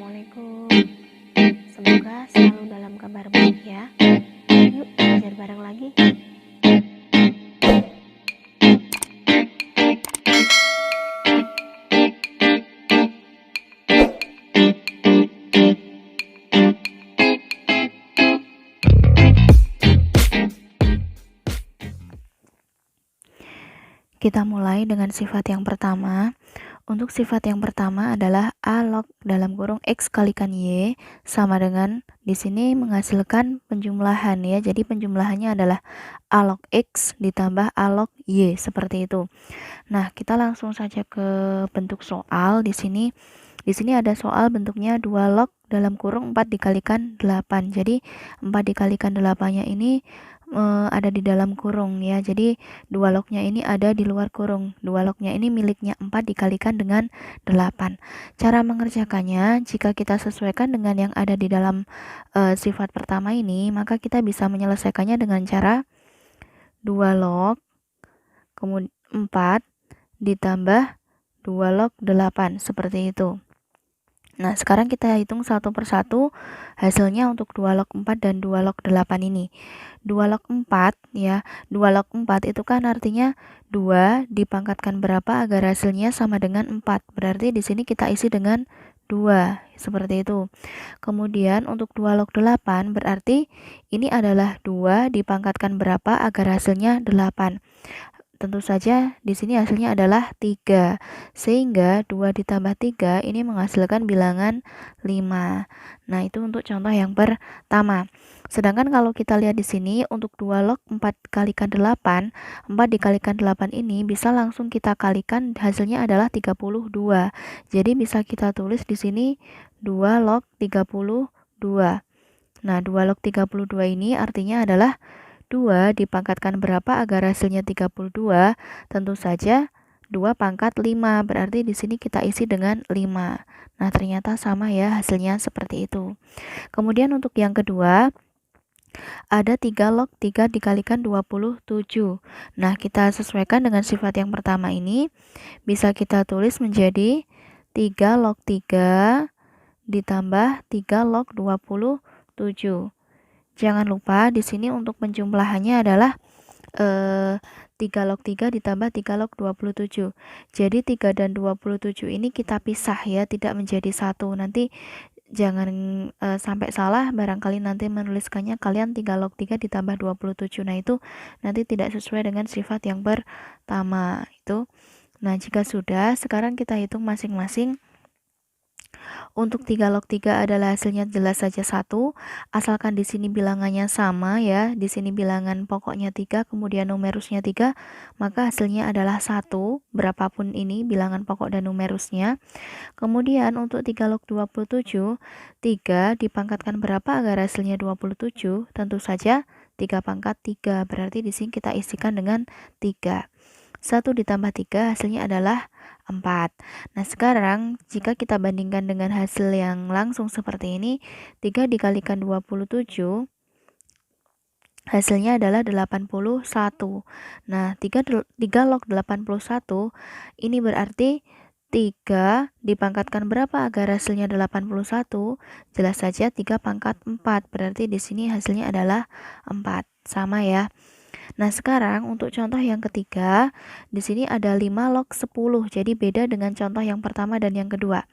Assalamualaikum. Semoga selalu dalam kabar baik ya. Yuk belajar bareng lagi. Kita mulai dengan sifat yang pertama. Untuk sifat yang pertama adalah A log dalam kurung X kalikan Y sama dengan di sini menghasilkan penjumlahan ya. Jadi penjumlahannya adalah A log X ditambah A log Y seperti itu. Nah, kita langsung saja ke bentuk soal di sini. Di sini ada soal bentuknya 2 log dalam kurung 4 dikalikan 8. Jadi 4 dikalikan 8-nya ini ada di dalam kurung ya. Jadi 2 lognya ini ada di luar kurung. 2 lognya ini miliknya 4 dikalikan dengan 8. Cara mengerjakannya, jika kita sesuaikan dengan yang ada di dalam sifat pertama ini, maka kita bisa menyelesaikannya dengan cara 2 log kemudian 4 ditambah 2 log 8 seperti itu. Nah, sekarang kita hitung satu persatu hasilnya untuk 2 log 4 dan 2 log 8 ini. 2 log 4 ya, 2 log 4 itu kan artinya 2 dipangkatkan berapa agar hasilnya sama dengan 4. Berarti di sini kita isi dengan 2, seperti itu. Kemudian untuk 2 log 8 berarti ini adalah 2 dipangkatkan berapa agar hasilnya 8. Tentu saja di sini hasilnya adalah 3. Sehingga 2 ditambah 3 ini menghasilkan bilangan 5. Nah, itu untuk contoh yang pertama. Sedangkan kalau kita lihat di sini untuk 2 log 4 kalikan 8, 4 dikalikan 8 ini bisa langsung kita kalikan, hasilnya adalah 32. Jadi bisa kita tulis di sini 2 log 32. Nah, 2 log 32 ini artinya adalah 2 dipangkatkan berapa agar hasilnya 32? Tentu saja 2 pangkat 5. Berarti di sini kita isi dengan 5. Nah, ternyata sama ya hasilnya seperti itu. Kemudian untuk yang kedua, ada 3 log 3 dikalikan 27. Nah, kita sesuaikan dengan sifat yang pertama ini. Bisa kita tulis menjadi 3 log 3 ditambah 3 log 27. Jangan lupa di sini untuk penjumlahannya adalah 3 log 3 ditambah 3 log 27. Jadi 3 dan 27 ini kita pisah ya, tidak menjadi satu. Nanti jangan sampai salah, barangkali nanti menuliskannya kalian 3 log 3 ditambah 27. Nah, itu nanti tidak sesuai dengan sifat yang pertama itu. Nah, jika sudah, sekarang kita hitung masing-masing. Untuk 3 log 3 adalah hasilnya jelas saja 1, asalkan di sini bilangannya sama ya, di sini bilangan pokoknya 3, kemudian numerusnya 3, maka hasilnya adalah 1, berapapun ini bilangan pokok dan numerusnya. Kemudian untuk 3 log 27, 3 dipangkatkan berapa agar hasilnya 27? Tentu saja 3 pangkat 3, berarti di sini kita isikan dengan 3. 1 ditambah 3 hasilnya adalah 4. Nah, sekarang jika kita bandingkan dengan hasil yang langsung seperti ini, 3 dikalikan 27 hasilnya adalah 81. Nah, 3 log 81 ini berarti 3 dipangkatkan berapa agar hasilnya 81? Jelas saja 3 pangkat 4. Berarti di sini hasilnya adalah 4. Sama ya. Nah, sekarang untuk contoh yang ketiga, di sini ada 5 log 10. Jadi beda dengan contoh yang pertama dan yang kedua.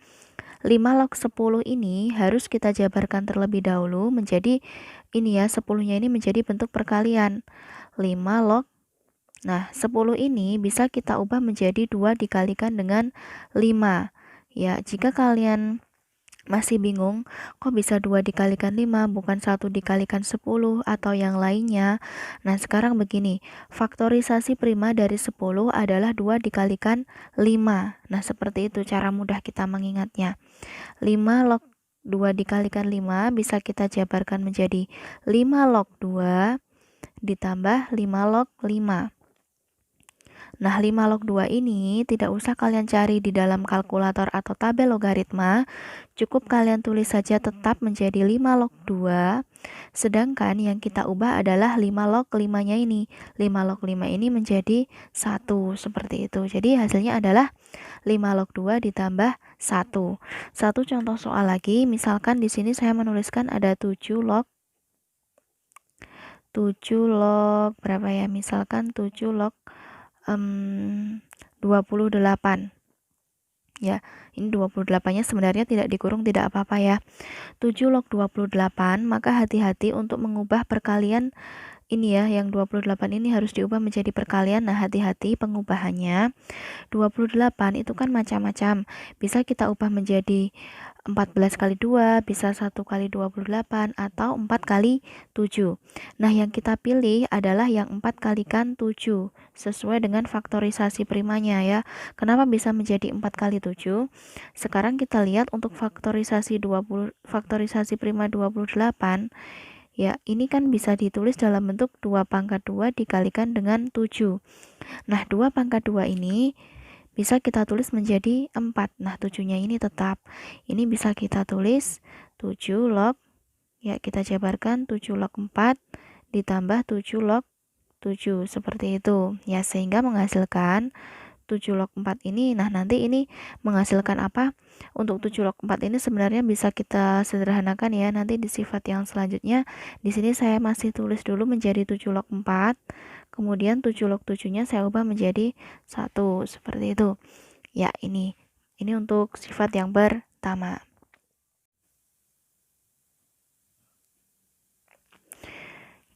5 log 10 ini harus kita jabarkan terlebih dahulu menjadi ini ya, 10-nya ini menjadi bentuk perkalian. 5 log. Nah, 10 ini bisa kita ubah menjadi 2 dikalikan dengan 5. Ya, jika kalian masih bingung, kok bisa 2 dikalikan 5, bukan 1 dikalikan 10 atau yang lainnya? Nah, sekarang begini, faktorisasi prima dari 10 adalah 2 dikalikan 5. Nah, seperti itu cara mudah kita mengingatnya. 5 log 2 dikalikan 5 bisa kita jabarkan menjadi 5 log 2 ditambah 5 log 5. Nah, 5 log 2 ini tidak usah kalian cari di dalam kalkulator atau tabel logaritma, cukup kalian tulis saja tetap menjadi 5 log 2, sedangkan yang kita ubah adalah 5 log 5-nya ini. 5 log 5 ini menjadi 1, seperti itu. Jadi hasilnya adalah 5 log 2 ditambah 1. Satu contoh soal lagi, misalkan di sini saya menuliskan ada 7 log berapa ya? Misalkan 7 log 28. Ya, ini 28-nya sebenarnya tidak dikurung, tidak apa-apa ya. 7 log 28, maka hati-hati untuk mengubah perkalian ini ya, yang 28 ini harus diubah menjadi perkalian. Nah, hati-hati pengubahannya. 28 itu kan macam-macam. Bisa kita ubah menjadi 14 kali 2, bisa 1 kali 28, atau 4 kali 7. Nah, yang kita pilih adalah yang 4 kalikan 7, sesuai dengan faktorisasi primanya ya. Kenapa bisa menjadi 4 kali 7? Sekarang kita lihat untuk faktorisasi prima 28, ya, ini kan bisa ditulis dalam bentuk 2 pangkat 2 dikalikan dengan 7. Nah, 2 pangkat 2 ini bisa kita tulis menjadi 4. Nah, 7-nya ini tetap. Ini bisa kita tulis 7 log, ya kita jabarkan 7 log 4 ditambah 7 log 7. Seperti itu. Ya, sehingga menghasilkan 7 log 4 ini. Nah, nanti ini menghasilkan apa? Untuk 7 log 4 ini sebenarnya bisa kita sederhanakan ya. Nanti di sifat yang selanjutnya, di sini saya masih tulis dulu menjadi 7 log 4. Kemudian 7 log 7-nya saya ubah menjadi 1. Seperti itu. Ya, ini untuk sifat yang pertama.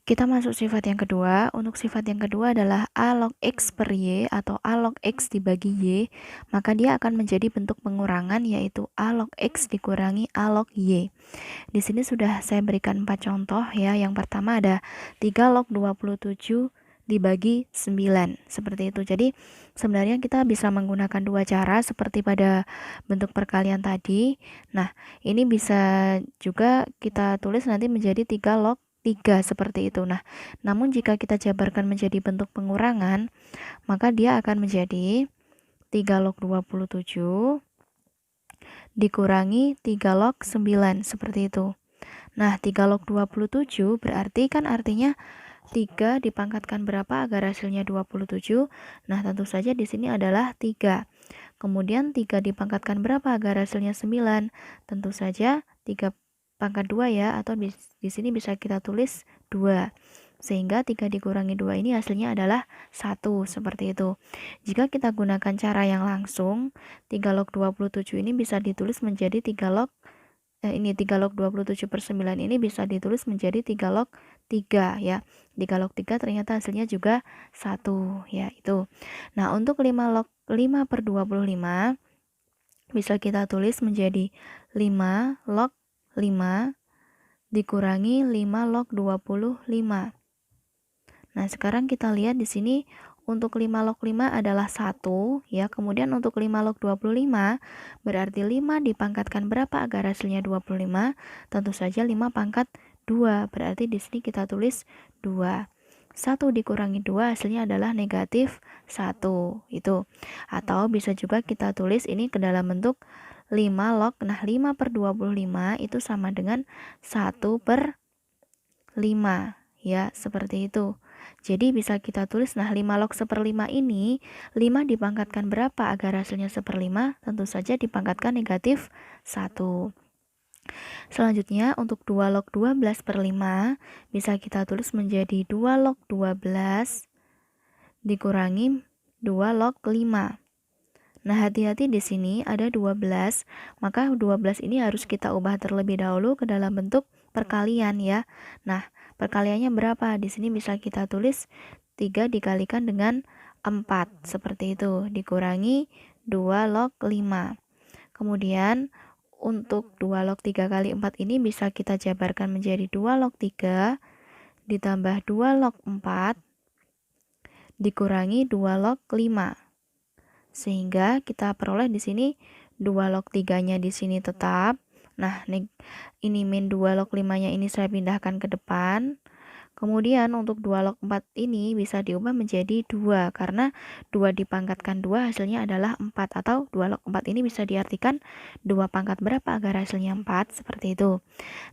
Kita masuk sifat yang kedua. Untuk sifat yang kedua adalah A log X per Y atau A log X dibagi Y, maka dia akan menjadi bentuk pengurangan, yaitu A log X dikurangi A log Y. Di sini sudah saya berikan 4 contoh ya. Yang pertama ada 3 log 27 dibagi 9, seperti itu. Jadi sebenarnya kita bisa menggunakan dua cara seperti pada bentuk perkalian tadi. Nah, ini bisa juga kita tulis nanti menjadi 3 log 3 seperti itu. Nah, namun jika kita jabarkan menjadi bentuk pengurangan, maka dia akan menjadi 3 log 27 dikurangi 3 log 9 seperti itu. Nah, 3 log 27 berarti kan artinya 3 dipangkatkan berapa agar hasilnya 27? Nah, tentu saja di sini adalah 3. Kemudian 3 dipangkatkan berapa agar hasilnya 9? Tentu saja 3 pangkat 2 ya, atau di sini bisa kita tulis 2. Sehingga 3 dikurangi 2 ini hasilnya adalah 1, seperti itu. Jika kita gunakan cara yang langsung, 3 log 27 ini bisa ditulis menjadi 3 log 27 per 9 ini bisa ditulis menjadi 3 log 3 ya. 3 log 3 ternyata hasilnya juga 1 ya, itu. Nah, untuk 5 per 25 bisa kita tulis menjadi 5 log 5 dikurangi 5 log 25. Nah, sekarang kita lihat di sini untuk 5 log 5 adalah 1 ya. Kemudian untuk 5 log 25 berarti 5 dipangkatkan berapa agar hasilnya 25? Tentu saja 5 pangkat 2. Berarti di sini kita tulis 2. 1 dikurangi 2 hasilnya adalah negatif 1. Itu. Atau bisa juga kita tulis ini ke dalam bentuk 5 log. Nah, 5 per 25 itu sama dengan 1 per 5. Ya, seperti itu. Jadi bisa kita tulis, nah 5 log 1/5 ini, 5 dipangkatkan berapa agar hasilnya 1/5? Tentu saja dipangkatkan negatif 1. Selanjutnya untuk 2 log 12/5 bisa kita tulis menjadi 2 log 12 dikurangi 2 log 5. Nah, hati-hati di sini ada 12, maka 12 ini harus kita ubah terlebih dahulu ke dalam bentuk perkalian ya. Nah, perkaliannya berapa? Di sini bisa kita tulis 3 dikalikan dengan 4, seperti itu, dikurangi 2 log 5. Kemudian untuk 2 log 3 kali 4 ini bisa kita jabarkan menjadi 2 log 3 ditambah 2 log 4 dikurangi 2 log 5. Sehingga kita peroleh di sini 2 log 3-nya di sini tetap. Nah, ini min 2 log 5-nya ini saya pindahkan ke depan. Kemudian untuk 2 log 4 ini bisa diubah menjadi 2 karena 2 dipangkatkan 2 hasilnya adalah 4, atau 2 log 4 ini bisa diartikan 2 pangkat berapa agar hasilnya 4, seperti itu.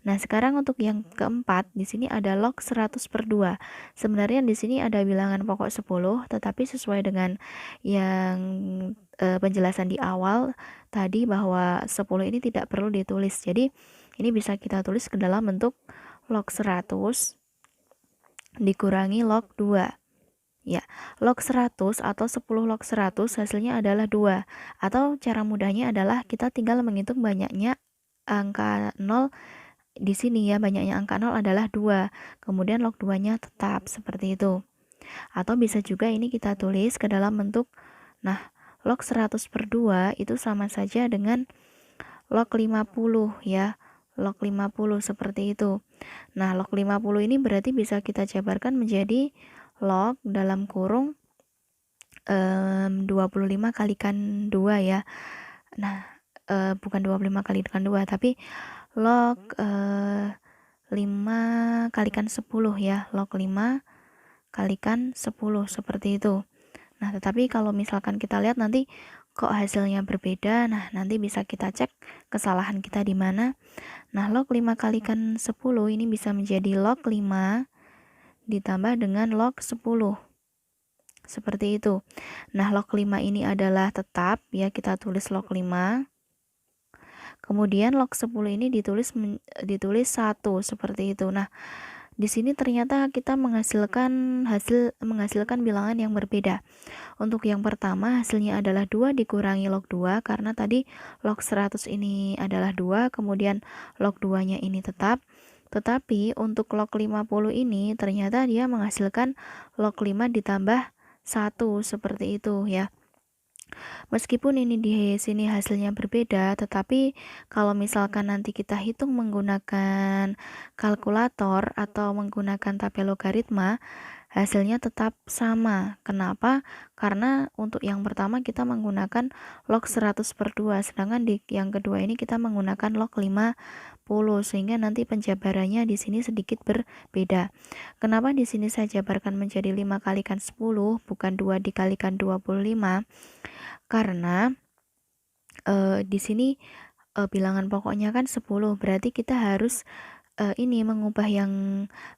Nah, sekarang untuk yang keempat di sini ada log 100 per 2. Sebenarnya di sini ada bilangan pokok 10, tetapi sesuai dengan yang penjelasan di awal tadi bahwa 10 ini tidak perlu ditulis. Jadi ini bisa kita tulis ke dalam bentuk log 100 dikurangi log 2. Ya, log 100 atau 10 log 100 hasilnya adalah 2. Atau cara mudahnya adalah kita tinggal menghitung banyaknya angka 0 di sini ya, banyaknya angka 0 adalah 2. Kemudian log 2-nya tetap seperti itu. Atau bisa juga ini kita tulis ke dalam bentuk, nah, log 100 per 2 itu sama saja dengan log 50 ya. Log 50 seperti itu. Nah, log 50 ini berarti bisa kita jabarkan menjadi log dalam kurung 25 kalikan 2 ya. Nah, bukan 25 kalikan 2, tapi log 5 kalikan 10 ya. Log 5 kalikan 10 seperti itu. Nah, tetapi kalau misalkan kita lihat nanti kok hasilnya berbeda, nah nanti bisa kita cek kesalahan kita di mana. Nah, log 5 kalikan 10 ini bisa menjadi log 5 ditambah dengan log 10. Seperti itu. Nah, log 5 ini adalah tetap ya, kita tulis log 5. Kemudian log 10 ini ditulis 1 seperti itu. Nah, di sini ternyata kita menghasilkan bilangan yang berbeda. Untuk yang pertama hasilnya adalah 2 dikurangi log 2 karena tadi log 100 ini adalah 2, kemudian log 2-nya ini tetap. Tetapi untuk log 50 ini ternyata dia menghasilkan log 5 ditambah 1 seperti itu ya. Meskipun ini di sini hasilnya berbeda, tetapi kalau misalkan nanti kita hitung menggunakan kalkulator atau menggunakan tabel logaritma, hasilnya tetap sama. Kenapa? Karena untuk yang pertama kita menggunakan log 100 per 2, sedangkan di yang kedua ini kita menggunakan log 50, sehingga nanti penjabarannya di sini sedikit berbeda. Kenapa di sini saya jabarkan menjadi 5 kalikan 10, bukan 2 dikalikan 25? Karena di sini bilangan pokoknya kan 10, berarti kita harus ini mengubah yang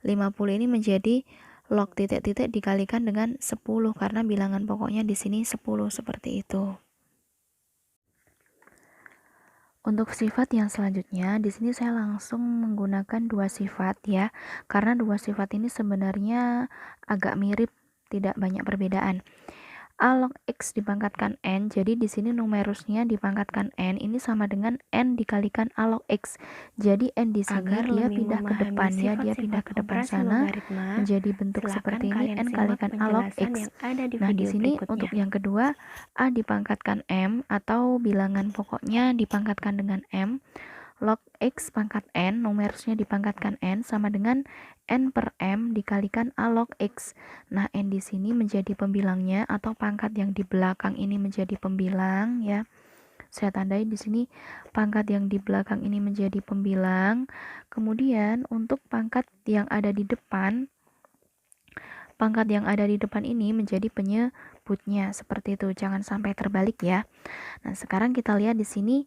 50 ini menjadi log titik-titik dikalikan dengan 10 karena bilangan pokoknya di sini 10 seperti itu. Untuk sifat yang selanjutnya, di sini saya langsung menggunakan dua sifat ya, karena dua sifat ini sebenarnya agak mirip, tidak banyak perbedaan. A log X dipangkatkan N, jadi di sini numerusnya dipangkatkan N, ini sama dengan N dikalikan A log X. Jadi N di sini Agar dia lebih pindah ke memahami depan ya, dia sifat-sifat pindah ke depan operasi sana logaritma, menjadi bentuk silakan seperti ini, kalian N simak kalikan A log penjelasan X. yang ada di Nah, di video sini berikutnya. untuk yang kedua, A dipangkatkan M atau bilangan pokoknya dipangkatkan dengan M. Log X pangkat N, numerusnya dipangkatkan N sama dengan N per M dikalikan A log X. Nah, N di sini menjadi pembilangnya atau pangkat yang di belakang ini menjadi pembilang ya. Saya tandai di sini pangkat yang di belakang ini menjadi pembilang. Kemudian untuk pangkat yang ada di depan ini menjadi penyebutnya. Seperti itu, jangan sampai terbalik ya. Nah, sekarang kita lihat di sini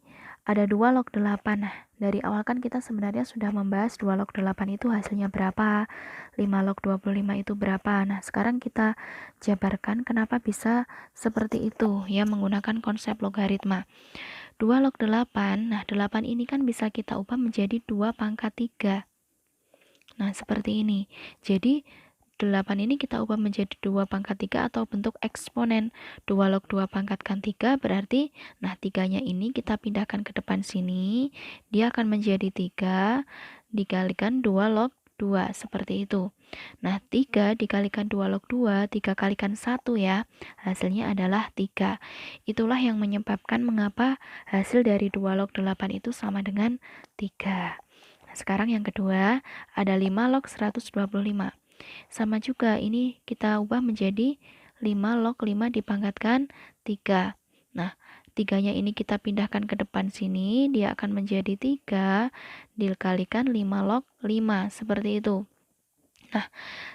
ada 2 log 8. Nah, dari awal kan kita sebenarnya sudah membahas 2 log 8 itu hasilnya berapa, 5 log 25 itu berapa. Nah, sekarang kita jabarkan kenapa bisa seperti itu ya, menggunakan konsep logaritma. 2 log 8, nah 8 ini kan bisa kita ubah menjadi 2 pangkat 3. Nah, seperti ini. Jadi 8 ini kita ubah menjadi 2 pangkat 3 atau bentuk eksponen. 2 log 2 pangkatkan 3 berarti, nah 3-nya ini kita pindahkan ke depan sini, dia akan menjadi 3 dikalikan 2 log 2, seperti itu. Nah, 3 dikalikan 2 log 2, 3 kalikan 1 ya, hasilnya adalah 3. Itulah yang menyebabkan mengapa hasil dari 2 log 8 itu sama dengan 3. Nah, sekarang yang kedua, ada 5 log 125. Sama juga, ini kita ubah menjadi 5 log 5 dipangkatkan 3. Nah, 3-nya ini kita pindahkan ke depan sini, dia akan menjadi 3 dikalikan 5 log 5, seperti itu. Nah,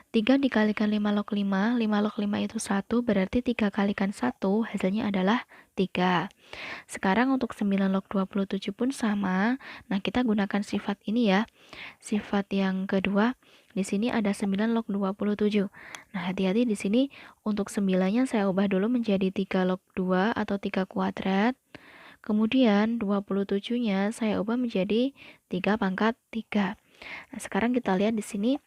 3 dikalikan 5 log 5, 5 log 5 itu 1, berarti 3 kalikan 1, hasilnya adalah 3. Sekarang untuk 9 log 27 pun sama. Nah, kita gunakan sifat ini ya. Sifat yang kedua, Di sini ada 9 log 27. Nah, hati-hati di sini untuk 9-nya saya ubah dulu menjadi 3 log 2 atau 3 kuadrat. Kemudian 27-nya saya ubah menjadi 3 pangkat 3. Nah, sekarang kita lihat di sini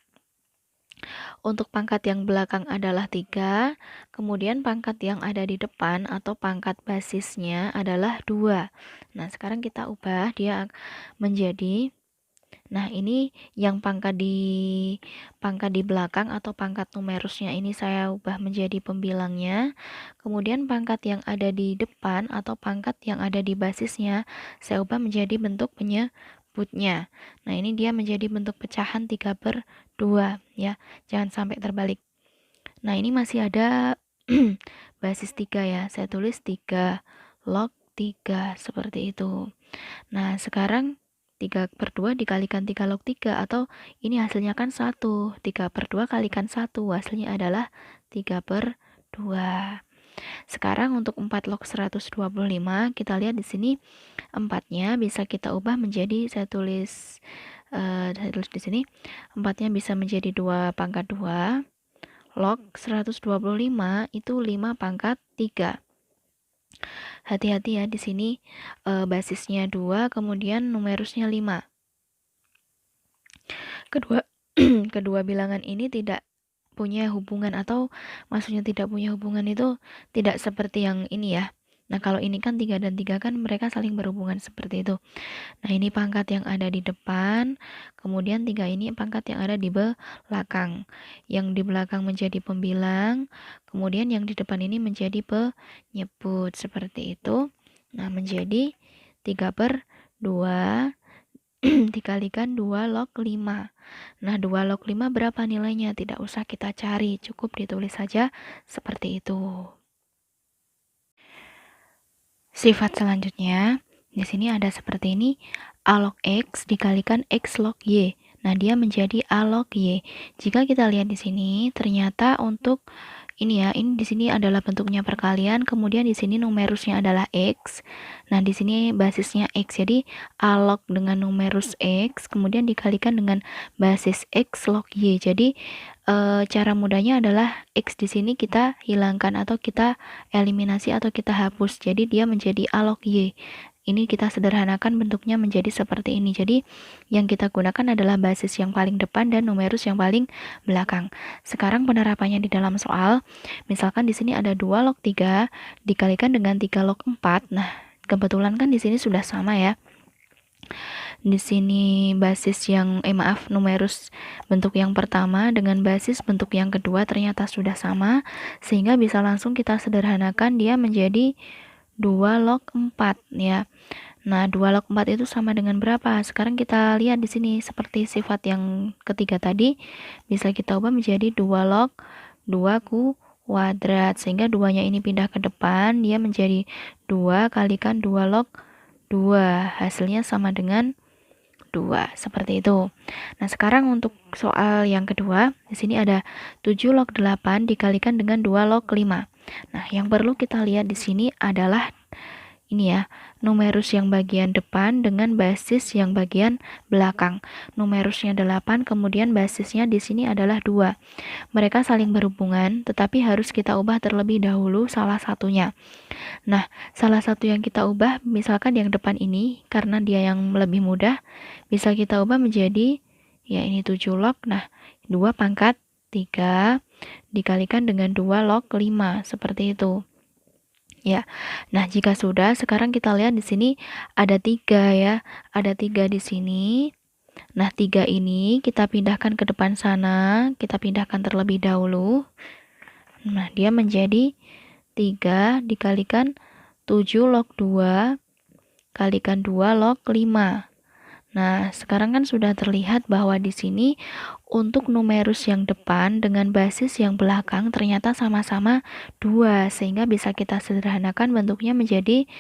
untuk pangkat yang belakang adalah 3, kemudian pangkat yang ada di depan atau pangkat basisnya adalah 2. Nah, sekarang kita ubah dia menjadi, nah ini yang pangkat di belakang atau pangkat numerusnya ini saya ubah menjadi pembilangnya. Kemudian pangkat yang ada di depan atau pangkat yang ada di basisnya saya ubah menjadi bentuk penyebutnya. Nah, ini dia menjadi bentuk pecahan 3/2 ya. Jangan sampai terbalik. Nah, ini masih ada basis 3 ya. Saya tulis 3 log 3 seperti itu. Nah, sekarang 3/2 dikalikan 3 log 3 atau ini hasilnya kan 1. 3/2 kalikan 1 hasilnya adalah 3/2. Sekarang untuk 4 log 125 kita lihat di sini 4-nya bisa kita ubah menjadi saya tulis di sini 4-nya bisa menjadi 2 pangkat 2. Log 125 itu 5 pangkat 3. Hati-hati ya di sini basisnya 2 kemudian numerusnya 5. Kedua bilangan ini tidak punya hubungan, atau maksudnya tidak punya hubungan itu tidak seperti yang ini ya. Nah, kalau ini kan 3 dan 3 kan mereka saling berhubungan seperti itu. Nah, ini pangkat yang ada di depan, kemudian 3 ini pangkat yang ada di belakang. Yang di belakang menjadi pembilang, kemudian yang di depan ini menjadi penyebut seperti itu. Nah, menjadi 3/2 dikalikan 2 log 5. Nah, 2 log 5 berapa nilainya? Tidak usah kita cari, cukup ditulis saja seperti itu. Sifat selanjutnya, di sini ada seperti ini, A log X dikalikan X log Y. Nah, dia menjadi A log Y. Jika kita lihat di sini, ternyata untuk ini ya, ini di sini adalah bentuknya perkalian, kemudian di sini numerusnya adalah X. Nah, di sini basisnya X. Jadi, A log dengan numerus X, kemudian dikalikan dengan basis X log Y. Jadi, cara mudahnya adalah X di sini kita hilangkan atau kita eliminasi atau kita hapus. Jadi dia menjadi A log Y. Ini kita sederhanakan bentuknya menjadi seperti ini. Jadi yang kita gunakan adalah basis yang paling depan dan numerus yang paling belakang. Sekarang penerapannya di dalam soal, misalkan di sini ada 2 log 3 dikalikan dengan 3 log 4. Nah, kebetulan kan di sini sudah sama ya. Di sini basis numerus bentuk yang pertama dengan basis bentuk yang kedua ternyata sudah sama, sehingga bisa langsung kita sederhanakan dia menjadi 2 log 4 ya. Nah, 2 log 4 itu sama dengan berapa? Sekarang kita lihat di sini seperti sifat yang ketiga tadi, bisa kita ubah menjadi 2 log 2 kuadrat, sehingga 2-nya ini pindah ke depan, dia menjadi 2 kalikan 2 log 2, hasilnya sama dengan 2, seperti itu. Nah, sekarang untuk soal yang kedua, di sini ada 7 log 8 dikalikan dengan 2 log 5. Nah, yang perlu kita lihat di sini adalah ini ya, numerus yang bagian depan dengan basis yang bagian belakang. Numerusnya 8, kemudian basisnya di sini adalah 2. Mereka saling berhubungan, tetapi harus kita ubah terlebih dahulu salah satunya. Nah, salah satu yang kita ubah, misalkan yang depan ini, karena dia yang lebih mudah, bisa kita ubah menjadi, ya ini 7 log, nah 2 pangkat 3 dikalikan dengan 2 log 5, seperti itu. Ya, nah jika sudah, sekarang kita lihat di sini ada 3 ya, ada 3 di sini. Nah, 3 ini kita pindahkan ke depan sana, kita pindahkan terlebih dahulu. Nah, dia menjadi 3 dikalikan 7 log 2 kalikan 2 log 5. Nah, sekarang kan sudah terlihat bahwa di sini untuk numerus yang depan dengan basis yang belakang ternyata sama-sama 2, sehingga bisa kita sederhanakan bentuknya menjadi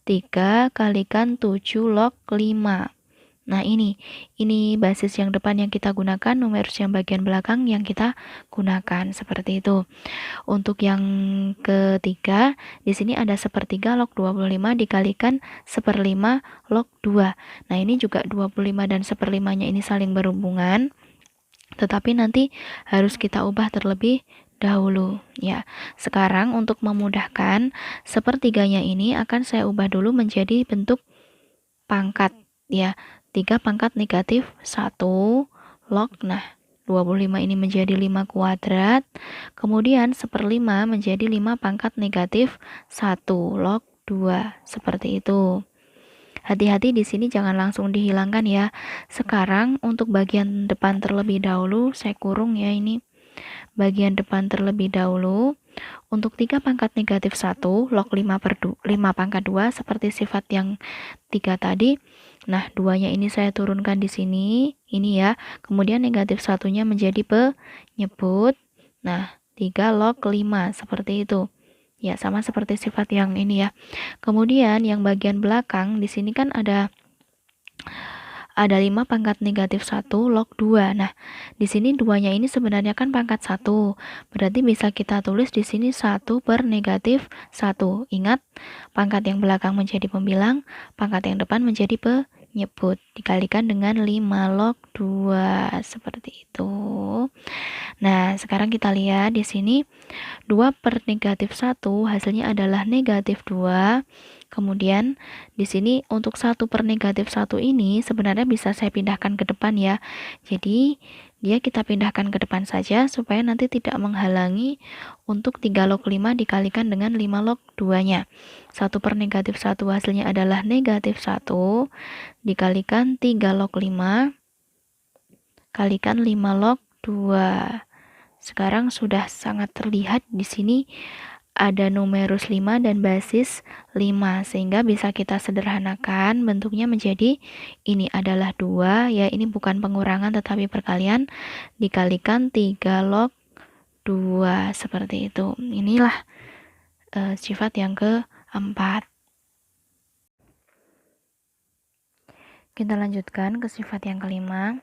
3 kalikan 7 log 5. Nah, ini basis yang depan yang kita gunakan, numerus yang bagian belakang yang kita gunakan, seperti itu. Untuk yang ketiga, di sini ada 1/3 log 25 dikalikan 1/5 log 2. Nah, ini juga 25 dan 1/5-nya ini saling berhubungan. tetapi nanti harus kita ubah terlebih dahulu ya. Sekarang untuk memudahkan, sepertiganya ini akan saya ubah dulu menjadi bentuk pangkat ya. 3 pangkat negatif 1 log. Nah, 25 ini menjadi 5 kuadrat. Kemudian 1/5 menjadi 5 pangkat negatif 1 log 2. Seperti itu. Hati-hati di sini jangan langsung dihilangkan ya. Sekarang untuk bagian depan terlebih dahulu saya kurung ya ini. Bagian depan terlebih dahulu. Untuk 3 pangkat negatif 1 log 5 pangkat 2 seperti sifat yang 3 tadi. Nah, 2-nya ini saya turunkan di sini. Ini ya. Kemudian negatif 1-nya menjadi penyebut. Nah, 3 log 5 seperti itu. Ya, sama seperti sifat yang ini ya. Kemudian yang bagian belakang di sini kan ada 5 pangkat negatif 1 log 2. Nah, di sini 2-nya ini sebenarnya kan pangkat 1. Berarti bisa kita tulis di sini 1 per negatif 1. Ingat, pangkat yang belakang menjadi pembilang, pangkat yang depan menjadi penyebut. Dikalikan dengan 5 log 2. Seperti itu. Nah, sekarang kita lihat di sini 2 per negatif 1 hasilnya adalah negatif 2. Kemudian di sini untuk 1 per negatif 1 ini sebenarnya bisa saya pindahkan ke depan ya. Jadi dia kita pindahkan ke depan saja supaya nanti tidak menghalangi untuk 3 log 5 dikalikan dengan 5 log 2-nya. 1 per negatif 1 hasilnya adalah negatif 1 dikalikan 3 log 5 kalikan 5 log 2. Sekarang sudah sangat terlihat di sini ada numerus 5 dan basis 5, sehingga bisa kita sederhanakan bentuknya menjadi ini adalah 2 ya, ini bukan pengurangan tetapi perkalian dikalikan 3 log 2 seperti itu. Inilah sifat yang keempat. Kita lanjutkan ke sifat yang kelima.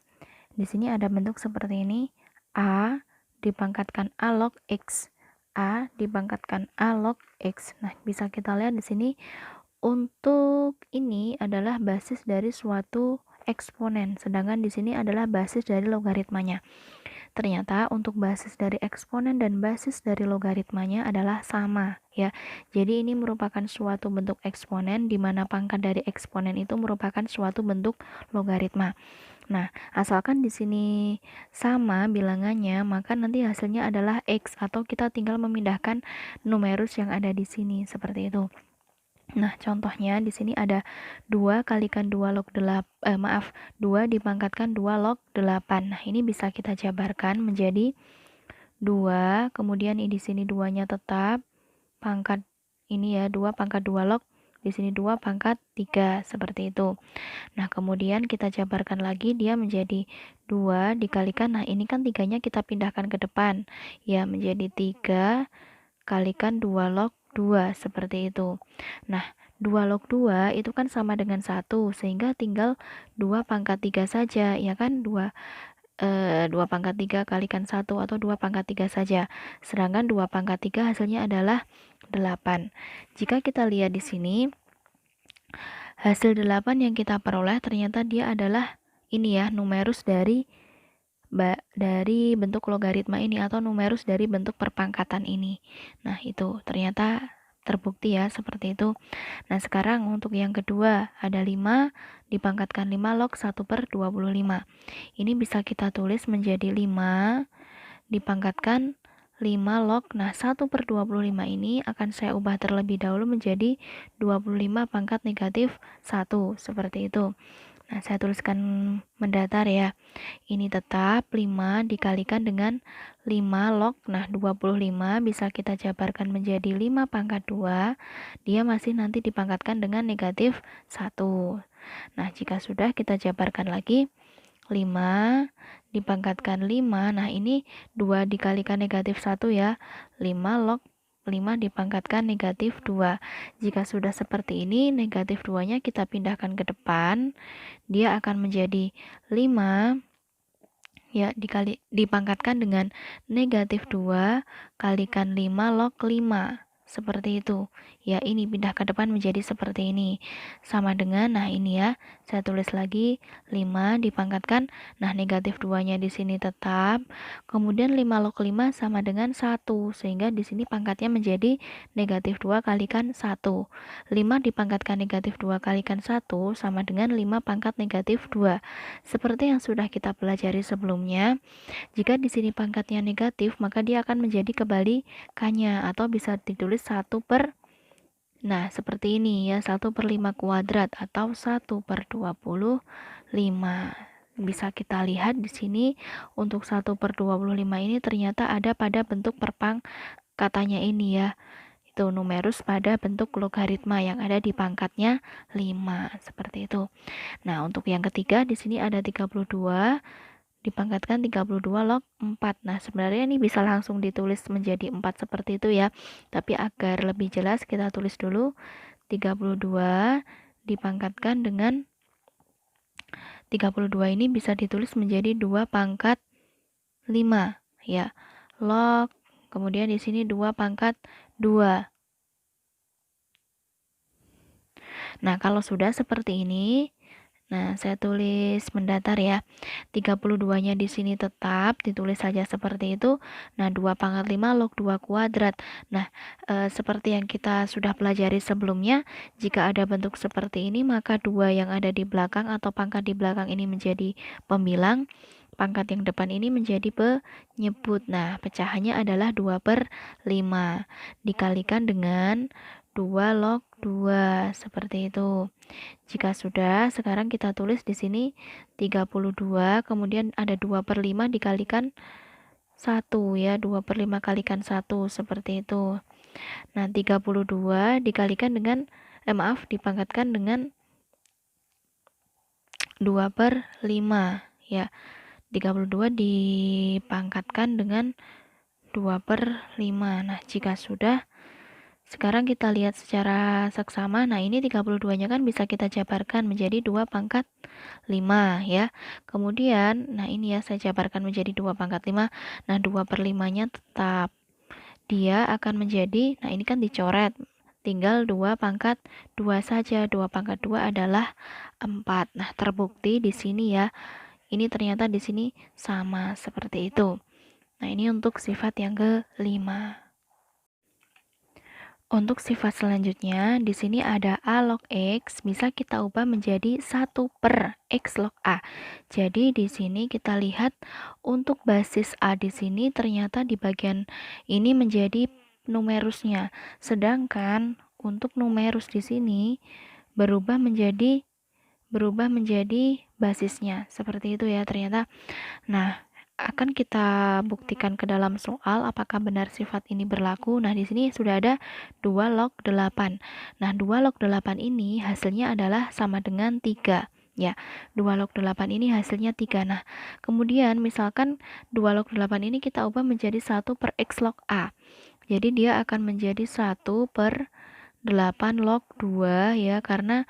Di sini ada bentuk seperti ini, A dipangkatkan A log X. A dipangkatkan A log X. Nah, bisa kita lihat di sini untuk ini adalah basis dari suatu eksponen, sedangkan di sini adalah basis dari logaritmanya. Ternyata untuk basis dari eksponen dan basis dari logaritmanya adalah sama ya. Jadi ini merupakan suatu bentuk eksponen di mana pangkat dari eksponen itu merupakan suatu bentuk logaritma. Nah, asalkan di sini sama bilangannya, maka nanti hasilnya adalah X atau kita tinggal memindahkan numerus yang ada di sini seperti itu. Nah, contohnya di sini ada 2 kalikan 2 log 2 dipangkatkan 2 log 8. Nah, ini bisa kita jabarkan menjadi 2, kemudian di sini 2-nya tetap pangkat ini ya, 2 pangkat 2 log, di sini 2 pangkat 3 seperti itu. Nah, kemudian kita jabarkan lagi dia menjadi 2 dikalikan, nah ini kan 3-nya kita pindahkan ke depan ya, menjadi 3 kalikan 2 log 2 seperti itu. Nah, 2 log 2 itu kan sama dengan 1, sehingga tinggal 2 pangkat 3 saja ya kan, 2 pangkat 3 kalikan 1 atau 2 pangkat 3 saja. Sedangkan 2 pangkat 3 hasilnya adalah 8. Jika kita lihat di sini hasil 8 yang kita peroleh ternyata dia adalah ini ya, numerus dari bentuk logaritma ini atau numerus dari bentuk perpangkatan ini. Nah, itu ternyata terbukti ya seperti itu. Nah, sekarang untuk yang kedua ada 5 dipangkatkan 5 log 1 per 25. Ini bisa kita tulis menjadi 5 dipangkatkan 5 log. Nah, 1 per 25 ini akan saya ubah terlebih dahulu menjadi 25 pangkat negatif 1. Seperti itu. Nah, saya tuliskan mendatar ya. Ini tetap 5 dikalikan dengan 5 log. Nah, 25 bisa kita jabarkan menjadi 5 pangkat 2. Dia masih nanti dipangkatkan dengan negatif 1. Nah, jika sudah kita jabarkan lagi 5 dipangkatkan 5. Nah, ini 2 dikalikan negatif 1 ya. 5 log 5 dipangkatkan negatif 2. Jika sudah seperti ini, negatif 2-nya kita pindahkan ke depan. Dia akan menjadi 5 ya, dipangkatkan dengan negatif 2 kalikan 5 log 5. Seperti itu Ya, ini pindah ke depan menjadi seperti ini. Sama dengan, nah ini ya, saya tulis lagi 5 dipangkatkan. Nah, negatif 2-nya di sini tetap. Kemudian 5 log 5 sama dengan 1. Sehingga di sini pangkatnya menjadi negatif 2 kalikan 1. 5 dipangkatkan negatif 2 kalikan 1 sama dengan 5 pangkat negatif 2. Seperti yang sudah kita pelajari sebelumnya, jika di sini pangkatnya negatif, maka dia akan menjadi kebalikannya atau bisa ditulis 1 per. Nah, seperti ini ya, 1 per 5 kuadrat atau 1 per 25. Bisa kita lihat di sini untuk 1 per 25 ini ternyata ada pada bentuk perpangkatannya ini ya. Itu numerus pada bentuk logaritma yang ada di pangkatnya 5. Seperti itu. Nah, untuk yang ketiga di sini ada 32 dipangkatkan 32 log 4. Nah, sebenarnya ini bisa langsung ditulis menjadi 4 seperti itu ya. Tapi agar lebih jelas kita tulis dulu 32 dipangkatkan dengan 32 ini bisa ditulis menjadi 2 pangkat 5 ya. Log, kemudian di sini 2 pangkat 2. Nah, kalau sudah seperti ini, nah, saya tulis mendatar ya. 32-nya di sini tetap ditulis saja seperti itu. Nah, 2 pangkat 5 log 2 kuadrat. Nah, seperti yang kita sudah pelajari sebelumnya, jika ada bentuk seperti ini, maka 2 yang ada di belakang atau pangkat di belakang ini menjadi pembilang, pangkat yang depan ini menjadi penyebut. Nah, pecahannya adalah 2 per 5 dikalikan dengan 2 log 2 seperti itu. Jika sudah, sekarang kita tulis di sini 32, kemudian ada 2 per 5 dikalikan 1 ya, 2 per 5 kalikan 1 seperti itu. Nah, 32 dikalikan dengan, dipangkatkan dengan 2 per 5 ya. 32 dipangkatkan dengan 2 per 5. Nah, jika sudah, sekarang kita lihat secara seksama. Nah, ini 32-nya kan bisa kita jabarkan menjadi 2 pangkat 5 ya. Kemudian, nah ini ya saya jabarkan menjadi 2 pangkat 5. Nah, 2 per 5-nya tetap. Dia akan menjadi, nah ini kan dicoret. Tinggal 2 pangkat 2 saja. 2 pangkat 2 adalah 4. Nah, terbukti di sini ya. Ini ternyata di sini sama seperti itu. Nah, ini untuk sifat yang kelima. Untuk sifat selanjutnya, di sini ada A log X, bisa kita ubah menjadi 1 per X log A. Jadi di sini kita lihat untuk basis A di sini ternyata di bagian ini menjadi numerusnya. Sedangkan untuk numerus di sini berubah menjadi basisnya. Seperti itu ya ternyata. Nah, akan kita buktikan ke dalam soal apakah benar sifat ini berlaku. Nah, di sini sudah ada 2 log 8. Nah, 2 log 8 ini hasilnya adalah sama dengan 3. Ya, 2 log 8 ini hasilnya 3. Nah, kemudian misalkan 2 log 8 ini kita ubah menjadi 1 per X log A. Jadi dia akan menjadi 1 per 8 log 2 ya, karena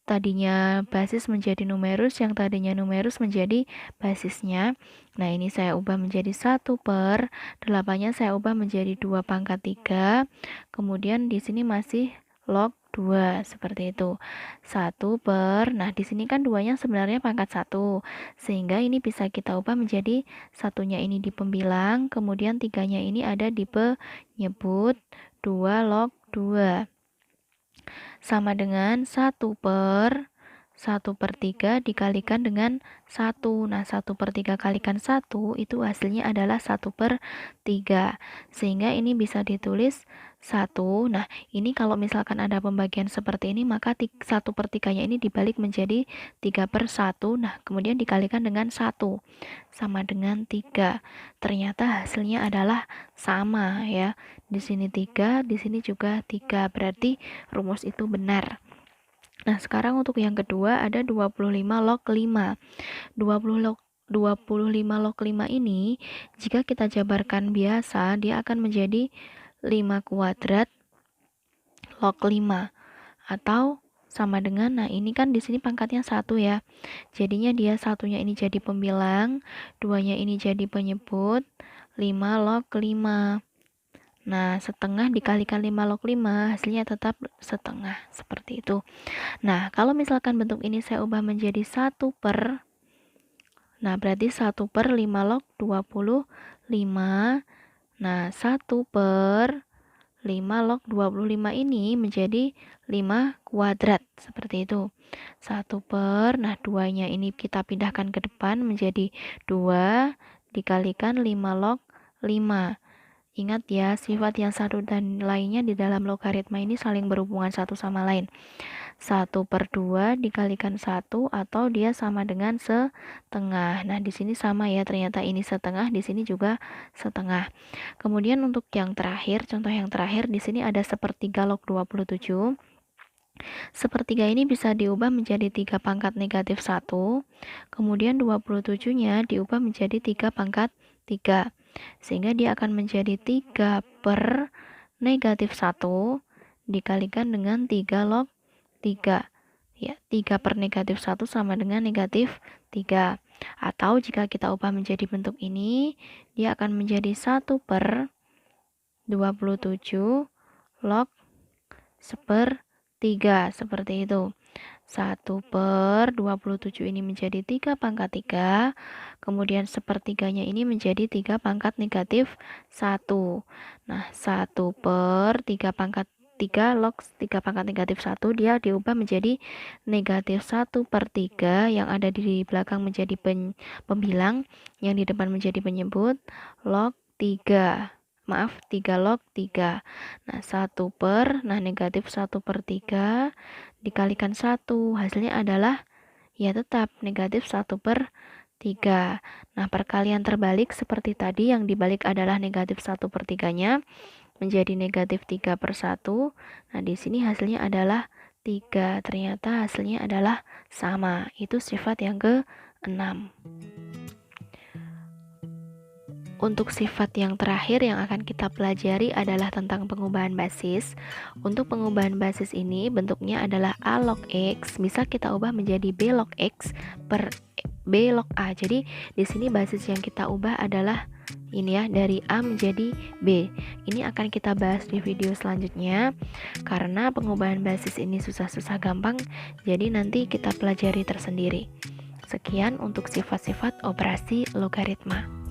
tadinya basis menjadi numerus, yang tadinya numerus menjadi basisnya. Nah, ini saya ubah menjadi 1 per 8-nya saya ubah menjadi 2 pangkat 3. Kemudian di sini masih log 2 seperti itu. 1 per, nah di sini kan 2-nya sebenarnya pangkat 1. Sehingga ini bisa kita ubah menjadi 1-nya ini di pembilang, kemudian 3-nya ini ada di penyebut, 2 log 2. Sama dengan 1 per 3 dikalikan dengan 1. Nah, 1 per 3 kalikan 1 itu hasilnya adalah 1 per 3. Sehingga ini bisa ditulis 1. Nah, ini kalau misalkan ada pembagian seperti ini, maka 1 per 3-nya ini dibalik menjadi 3 per 1. Nah, kemudian dikalikan dengan 1. Sama dengan 3. Ternyata hasilnya adalah sama ya. Di sini 3, di sini juga 3. Berarti rumus itu benar. Nah, sekarang untuk yang kedua ada 25 log 5. 25 log 5 ini jika kita jabarkan biasa, dia akan menjadi 5 kuadrat log 5 atau sama dengan, nah ini kan di sini pangkatnya 1 ya. Jadinya dia satunya ini jadi pembilang, 2-nya ini jadi penyebut, 5 log 5. Nah, setengah dikalikan 5 log 5, hasilnya tetap setengah, seperti itu. Nah, kalau misalkan bentuk ini saya ubah menjadi 1 per, nah berarti 1 per 5 log 25. Nah, 1 per 5 log 25 ini menjadi 5 kuadrat, seperti itu. 1 per, nah 2-nya ini kita pindahkan ke depan menjadi 2 dikalikan 5 log 5. Ingat ya, sifat yang satu dan lainnya di dalam logaritma ini saling berhubungan satu sama lain. 1 per 2 dikalikan 1 atau dia sama dengan setengah. Nah, di sini sama ya, ternyata ini setengah, di sini juga setengah. Kemudian untuk yang terakhir, contoh yang terakhir, di sini ada sepertiga log 27. Sepertiga ini bisa diubah menjadi 3 pangkat negatif 1. Kemudian 27-nya diubah menjadi 3 pangkat 3. Sehingga dia akan menjadi 3 per negatif 1 dikalikan dengan 3 log 3. Ya, 3 per negatif 1 sama dengan negatif 3. Atau jika kita ubah menjadi bentuk ini, dia akan menjadi 1 per 27 log sepertiga, seperti itu. 1 per 27 ini menjadi 3 pangkat 3, kemudian sepertiganya ini menjadi 3 pangkat negatif 1. Nah, 1 per 3 pangkat 3 log 3 pangkat negatif 1, dia diubah menjadi negatif 1 per 3, yang ada di belakang menjadi pembilang, yang di depan menjadi penyebut, log 3. Maaf, 3 log 3. Nah, 1 per, nah negatif 1 per 3 dikalikan 1, hasilnya adalah ya tetap negatif 1 per 3. Nah, perkalian terbalik seperti tadi, yang dibalik adalah negatif 1 per 3-nya menjadi negatif 3 per 1. Nah, di sini hasilnya adalah 3. Ternyata hasilnya adalah sama. Itu sifat yang ke-6. Untuk sifat yang terakhir yang akan kita pelajari adalah tentang pengubahan basis. Untuk pengubahan basis ini bentuknya adalah A log X, bisa kita ubah menjadi B log X per B log A. Jadi di sini basis yang kita ubah adalah ini ya, dari A menjadi B. Ini akan kita bahas di video selanjutnya. Karena pengubahan basis ini susah-susah gampang, jadi nanti kita pelajari tersendiri. Sekian untuk sifat-sifat operasi logaritma.